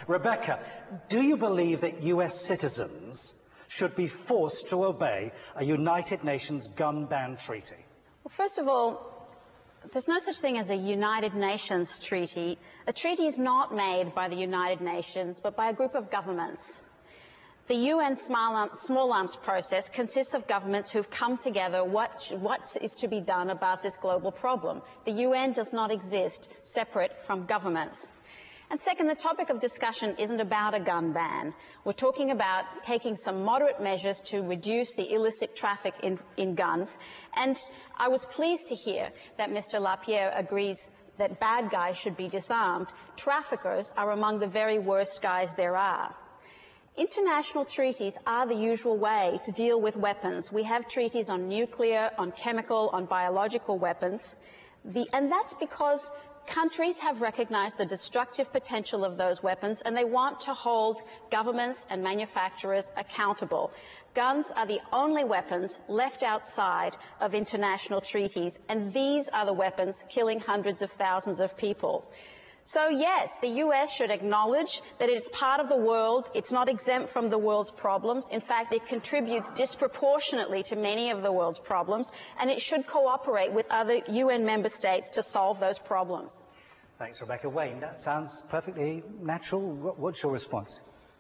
Rebecca, do you believe that US citizens should be forced to obey a United Nations gun ban treaty? Well, first of all, there's no such thing as a United Nations treaty. A treaty is not made by the United Nations, but by a group of governments. The UN small arms process consists of governments who've come together what is to be done about this global problem. The UN does not exist separate from governments. And second, the topic of discussion isn't about a gun ban. We're talking about taking some moderate measures to reduce the illicit traffic in guns. And I was pleased to hear that Mr. LaPierre agrees that bad guys should be disarmed. Traffickers are among the very worst guys there are. International treaties are the usual way to deal with weapons. We have treaties on nuclear, on chemical, on biological weapons. And that's because countries have recognized the destructive potential of those weapons, and they want to hold governments and manufacturers accountable. Guns are the only weapons left outside of international treaties, and these are the weapons killing hundreds of thousands of people. So yes, the US should acknowledge that it is part of the world. It's not exempt from the world's problems. In fact, it contributes disproportionately to many of the world's problems, and it should cooperate with other UN member states to solve those problems. Thanks, Rebecca. Wayne, that sounds perfectly natural. What's your response?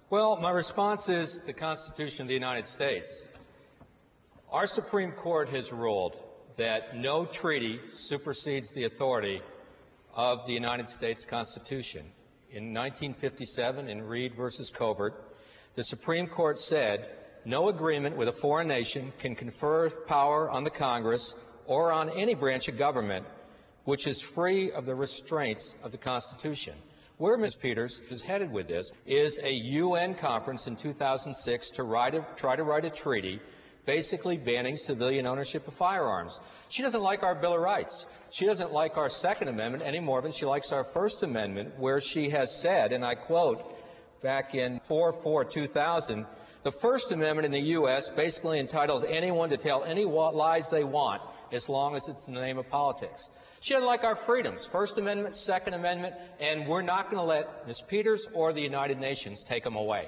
Well, my response is the Constitution of the United States. Our Supreme Court has ruled that no treaty supersedes the authority of the United States Constitution. In 1957, in Reed versus Covert, the Supreme Court said no agreement with a foreign nation can confer power on the Congress or on any branch of government which is free of the restraints of the Constitution. Where Ms. Peters is headed with this is a UN conference in 2006 to try to write a treaty basically banning civilian ownership of firearms. She doesn't like our Bill of Rights. She doesn't like our Second Amendment any more than she likes our First Amendment, where she has said, and I quote, back in 4/4/2000, the First Amendment in the U.S. basically entitles anyone to tell any lies they want as long as it's in the name of politics. She doesn't like our freedoms, First Amendment, Second Amendment, and we're not going to let Ms. Peters or the United Nations take them away.